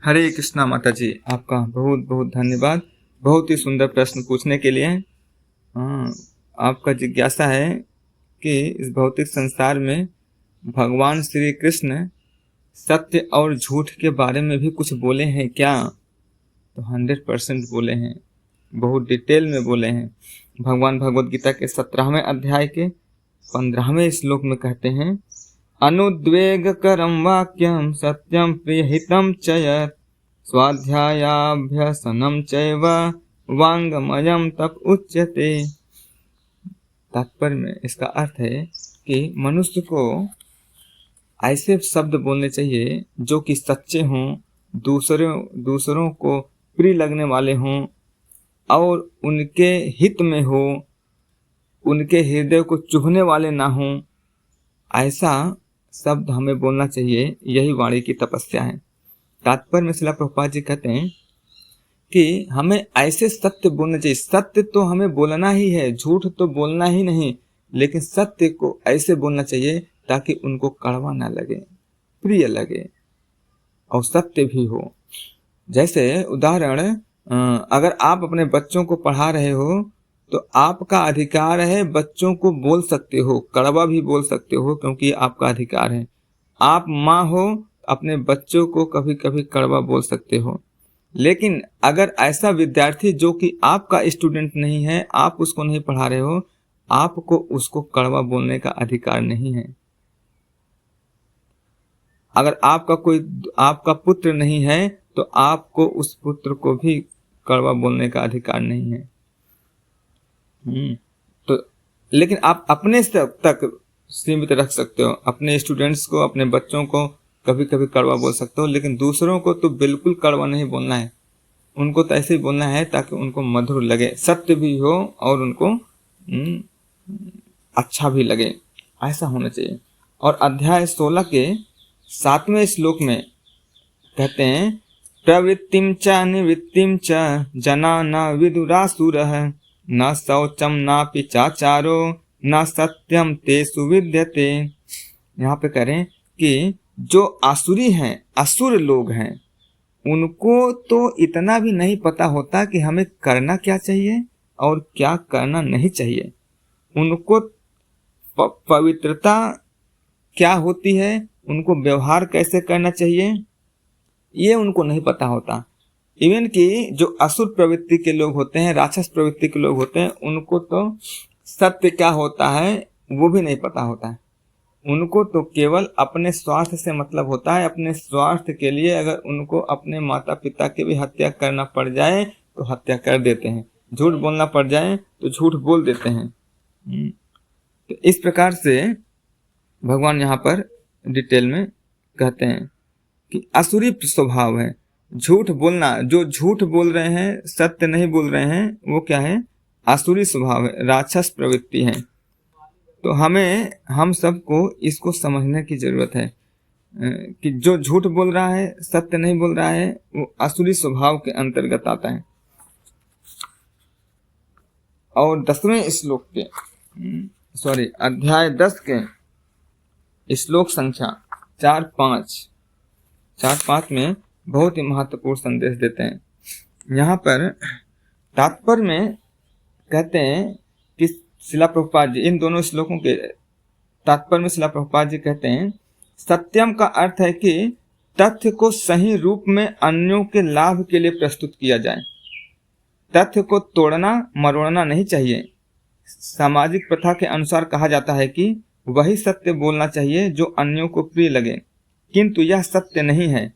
हरे कृष्णा माता जी, आपका बहुत बहुत धन्यवाद बहुत ही सुंदर प्रश्न पूछने के लिए। आपका जिज्ञासा है कि इस भौतिक संसार में भगवान श्री कृष्ण सत्य और झूठ के बारे में भी कुछ बोले हैं क्या? तो 100% बोले हैं, बहुत डिटेल में बोले हैं। भगवान भगवद गीता के 17वें अध्याय के 15वें श्लोक में कहते हैं, अनुद्वेगकरं वाक्यं सत्यं प्रियहितं च यत् स्वाध्यायाभ्यसनं चैव वाङ्मयं तप उच्यते। तात्पर्य में इसका अर्थ है कि मनुष्य को ऐसे शब्द बोलने चाहिए जो कि सच्चे हों, दूसरों को प्रिय लगने वाले हों और उनके हित में हो, उनके हृदय को चुभने वाले ना हों। ऐसा शब्द हमें बोलना चाहिए, यही वाणी की तपस्या है। तात्पर्य में श्रील प्रभुपाद जी कहते हैं कि हमें ऐसे सत्य बोलना चाहिए। सत्य तो हमें बोलना ही है, झूठ तो बोलना ही नहीं, लेकिन सत्य को ऐसे बोलना चाहिए ताकि उनको कड़वा ना लगे, प्रिय लगे और सत्य भी हो। जैसे उदाहरण, अगर आप अपने बच्चों को पढ़ा रहे हो तो आपका अधिकार है बच्चों को बोल सकते हो, कड़वा भी बोल सकते हो, क्योंकि आपका अधिकार है। आप माँ हो, अपने बच्चों को कभी कभी कड़वा बोल सकते हो। लेकिन अगर ऐसा विद्यार्थी जो कि आपका स्टूडेंट नहीं है, आप उसको नहीं पढ़ा रहे हो, आपको उसको कड़वा बोलने का अधिकार नहीं है। अगर आपका पुत्र नहीं है तो आपको उस पुत्र को भी कड़वा बोलने का अधिकार नहीं है। तो लेकिन आप अपने तक सीमित रख सकते हो। अपने स्टूडेंट्स को, अपने बच्चों को कभी कभी कड़वा बोल सकते हो, लेकिन दूसरों को तो बिल्कुल कड़वा नहीं बोलना है। उनको तो ऐसे ही बोलना है ताकि उनको मधुर लगे, सत्य भी हो और उनको अच्छा भी लगे, ऐसा होना चाहिए। और अध्याय 16 के 7वें श्लोक में कहते हैं, प्रवृत्तिं च निवृत्तिं च जना न विदुरासुरः न शौचम नापि चाचारो न सत्यम तेषु विद्यते। यहाँ पे करें कि जो आसुरी हैं, असुर लोग हैं, उनको तो इतना भी नहीं पता होता कि हमें करना क्या चाहिए और क्या करना नहीं चाहिए। उनको पवित्रता क्या होती है, उनको व्यवहार कैसे करना चाहिए, ये उनको नहीं पता होता। इवन कि जो असुर प्रवृत्ति के लोग होते हैं, राक्षस प्रवृत्ति के लोग होते हैं, उनको तो सत्य क्या होता है वो भी नहीं पता होता है। उनको तो केवल अपने स्वार्थ से मतलब होता है। अपने स्वार्थ के लिए अगर उनको अपने माता पिता की भी हत्या करना पड़ जाए तो हत्या कर देते हैं, झूठ बोलना पड़ जाए तो झूठ बोल देते हैं। तो इस प्रकार से भगवान यहाँ पर डिटेल में कहते हैं कि असुरी स्वभाव है झूठ बोलना। जो झूठ बोल रहे हैं, सत्य नहीं बोल रहे हैं, वो क्या है? आसुरी स्वभाव है, राक्षस प्रवृत्ति है। तो हम सबको इसको समझने की जरूरत है कि जो झूठ बोल रहा है, सत्य नहीं बोल रहा है, वो आसुरी स्वभाव के अंतर्गत आता है। और 10वें श्लोक के अध्याय 10 के श्लोक संख्या 4-5 में बहुत ही महत्वपूर्ण संदेश देते हैं। यहाँ पर तात्पर्य में कहते हैं कि श्रील प्रभुपाद जी, इन दोनों श्लोकों के तात्पर्य में श्रील प्रभुपाद जी कहते हैं, सत्यम का अर्थ है कि तथ्य को सही रूप में अन्यों के लाभ के लिए प्रस्तुत किया जाए। तथ्य को तोड़ना मरोड़ना नहीं चाहिए। सामाजिक प्रथा के अनुसार कहा जाता है कि वही सत्य बोलना चाहिए जो अन्यों को प्रिय लगे, किंतु यह सत्य नहीं है।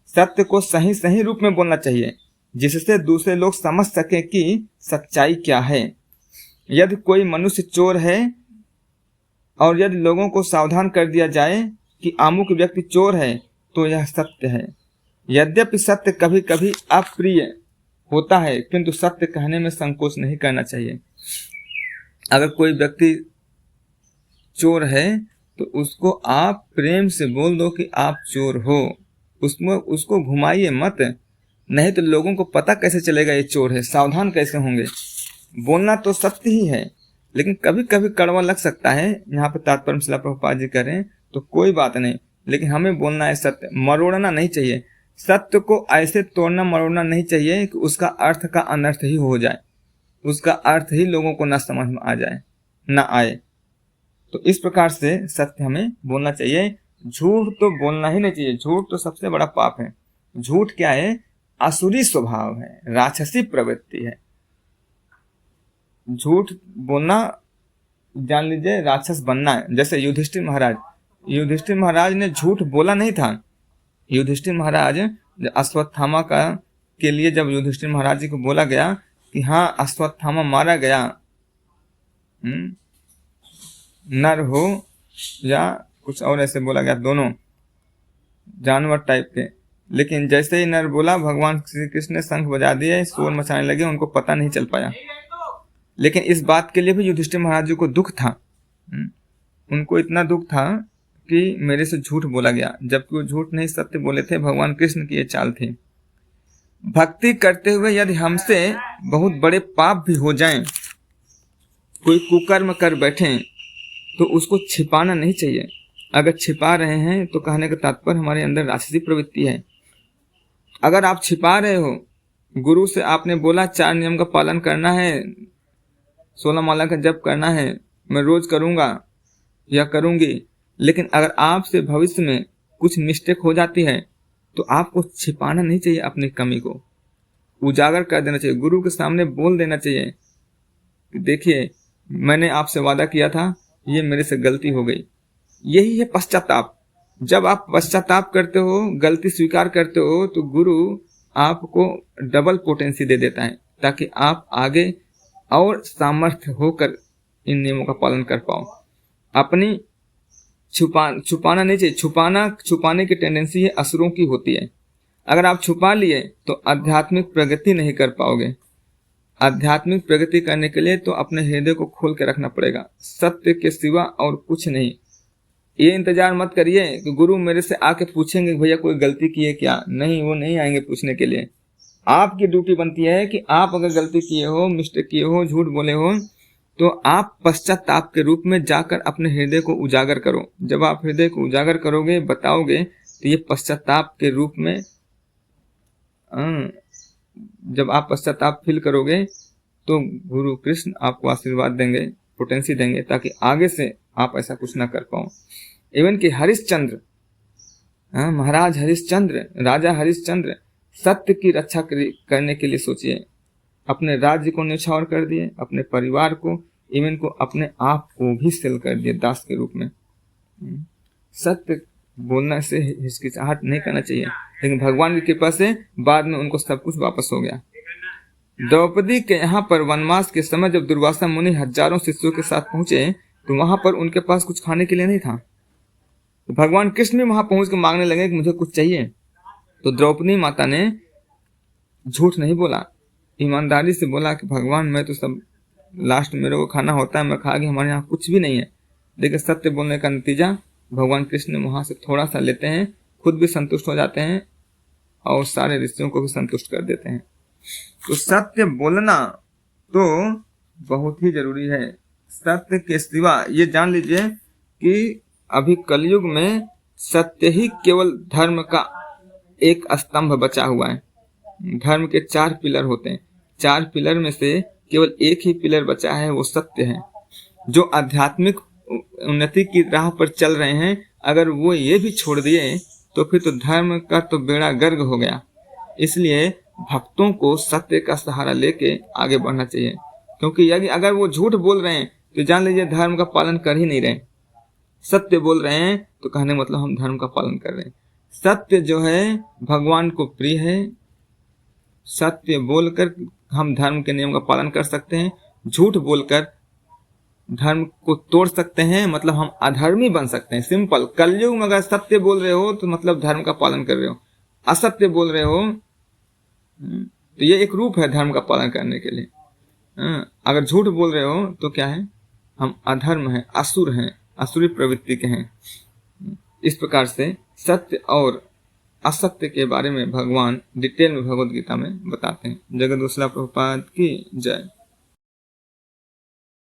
सत्य को सही रूप में बोलना चाहिए जिससे दूसरे लोग समझ सके कि सच्चाई क्या है। यदि कोई मनुष्य चोर है और यदि लोगों को सावधान कर दिया जाए कि अमुक व्यक्ति चोर है, तो यह सत्य है। यद्यपि सत्य कभी कभी अप्रिय होता है, किंतु सत्य कहने में संकोच नहीं करना चाहिए। अगर कोई व्यक्ति चोर है तो उसको आप प्रेम से बोल दो कि आप चोर हो, उसको घुमाइए मत, नहीं तो लोगों को पता कैसे चलेगा ये चोर है, सावधान कैसे होंगे। बोलना तो सत्य ही है, लेकिन कभी कभी कड़वा लग सकता है। यहाँ पर तात्पर्य में श्रील प्रभुपाद जी करें तो कोई बात नहीं, लेकिन हमें बोलना है सत्य, मरोड़ना नहीं चाहिए। सत्य को ऐसे तोड़ना मरोड़ना नहीं चाहिए कि उसका अर्थ का अनर्थ ही हो जाए, उसका अर्थ ही लोगों को न समझ में आ जाए, न आए। तो इस प्रकार से सत्य हमें बोलना चाहिए। झूठ तो बोलना ही नहीं चाहिए, झूठ तो सबसे बड़ा पाप है। झूठ क्या है? आसुरी स्वभाव है, राक्षसी प्रवृत्ति है। झूठ बोलना जान लीजिए राक्षस बनना है। जैसे युधिष्ठिर महाराज ने झूठ बोला नहीं था। युधिष्ठिर महाराज अश्वत्थामा के लिए जब युधिष्ठिर महाराज जी को बोला गया कि हाँ अश्वत्थामा मारा गया, नर हो या कुछ और ऐसे बोला गया, दोनों जानवर टाइप के, लेकिन जैसे ही नर बोला भगवान श्री कृष्ण ने शंख बजा दिए, शोर मचाने लगे, उनको पता नहीं चल पाया। लेकिन इस बात के लिए भी युधिष्ठिर महाराज जी को दुख था। उनको इतना दुख था कि मेरे से झूठ बोला गया, जबकि वो झूठ नहीं सत्य बोले थे। भगवान कृष्ण की ये चाल थी। भक्ति करते हुए यदि हमसे बहुत बड़े पाप भी हो जाएं, कोई कुकर्म कर बैठें, तो उसको छिपाना नहीं चाहिए। अगर छिपा रहे हैं तो कहने का तात्पर्य हमारे अंदर राक्षसी प्रवृत्ति है। अगर आप छिपा रहे हो, गुरु से आपने बोला 4 नियम का पालन करना है, 16 माला का जप करना है, मैं रोज करूंगा या करूंगी, लेकिन अगर आपसे भविष्य में कुछ मिस्टेक हो जाती है तो आपको छिपाना नहीं चाहिए, अपनी कमी को उजागर कर देना चाहिए, गुरु के सामने बोल देना चाहिए कि देखिए मैंने आपसे वादा किया था, ये मेरे से गलती हो गई। यही है पश्चाताप। जब आप पश्चाताप करते हो, गलती स्वीकार करते हो, तो गुरु आपको डबल पोटेंसी दे देता है ताकि आप आगे और सामर्थ्य होकर इन नियमों का पालन कर पाओ। अपनी छुपाना नहीं चाहिए। छुपाने की टेंडेंसी है असुरों की होती है। अगर आप छुपा लिए तो आध्यात्मिक प्रगति नहीं कर पाओगे। आध्यात्मिक प्रगति करने के लिए तो अपने हृदय को खोल के रखना पड़ेगा, सत्य के सिवा और कुछ नहीं। ये इंतजार मत करिए कि गुरु मेरे से आके पूछेंगे भैया कोई गलती की है क्या। नहीं, वो नहीं आएंगे पूछने के लिए। आपकी ड्यूटी बनती है कि आप अगर गलती किए हो, मिस्टेक किए हो, झूठ बोले हो, तो आप पश्चाताप के रूप में जाकर अपने हृदय को उजागर करो। जब आप हृदय को उजागर करोगे, बताओगे, तो ये पश्चाताप के रूप में जब आप पश्चाताप फील करोगे तो गुरु कृष्ण आपको आशीर्वाद देंगे, पोटेंसी देंगे, ताकि आगे से आप ऐसा कुछ ना कर पाओ। इवन कि हरिश्चंद्र, महाराज हरिश्चंद्र, राजा हरिश्चंद्र सत्य की रक्षा करने के लिए सोचिए, अपने राज्य को न्यौछावर कर दिए, अपने परिवार को, इवन को अपने आप को भी सेल कर दिए दास के रूप में। सत्य बोलने से हिचकिचाहट नहीं करना चाहिए, लेकिन भगवान की कृपा से बाद में उनको सब कुछ वापस हो गया। द्रौपदी के यहाँ पर वनवास के समय जब दुर्वासा मुनि हजारों शिष्यों के साथ पहुंचे, तो वहां पर उनके पास कुछ खाने के लिए नहीं था। तो भगवान कृष्ण भी वहां पहुंच के मांगने लगे कि मुझे कुछ चाहिए। तो द्रौपदी माता ने झूठ नहीं बोला, ईमानदारी से बोला कि भगवान मैं तो सब लास्ट मेरे को खाना होता है, मैं खा गया, हमारे यहाँ कुछ भी नहीं है। देखिए सत्य बोलने का नतीजा भगवान कृष्ण वहां से थोड़ा सा लेते हैं, खुद भी संतुष्ट हो जाते हैं और सारे ऋषियों को भी संतुष्ट कर देते हैं। तो सत्य बोलना तो बहुत ही जरूरी है। सत्य के सिवा ये जान लीजिए कि अभी कलयुग में सत्य ही केवल धर्म का एक स्तंभ बचा हुआ है। धर्म के 4 पिलर होते हैं, 4 पिलर में से केवल एक ही पिलर बचा है, वो सत्य है। जो आध्यात्मिक उन्नति की राह पर चल रहे हैं, अगर वो ये भी छोड़ दिए तो फिर तो धर्म का तो बेड़ा गर्क हो गया। इसलिए भक्तों को सत्य का सहारा लेके आगे बढ़ना चाहिए, क्योंकि यदि अगर वो झूठ बोल रहे हैं तो जान लीजिए धर्म का पालन कर ही नहीं रहे। सत्य बोल रहे हैं तो कहने मतलब हम धर्म का पालन कर रहे हैं। सत्य जो है भगवान को प्रिय है। सत्य बोलकर हम धर्म के नियम का पालन कर सकते हैं, झूठ बोलकर धर्म को तोड़ सकते हैं, मतलब हम अधर्मी बन सकते हैं। सिंपल। कलयुग में अगर सत्य बोल रहे हो तो मतलब धर्म का पालन कर रहे हो, असत्य बोल रहे हो तो ये एक रूप है धर्म का पालन करने के लिए। अगर झूठ बोल रहे हो तो क्या है, हम अधर्म हैं, असुर हैं, असुरी प्रवृत्ति के हैं। इस प्रकार से सत्य और असत्य के बारे में भगवान डिटेल में भगवद गीता में बताते हैं। जगत वत्सला प्रभुपाद की जय।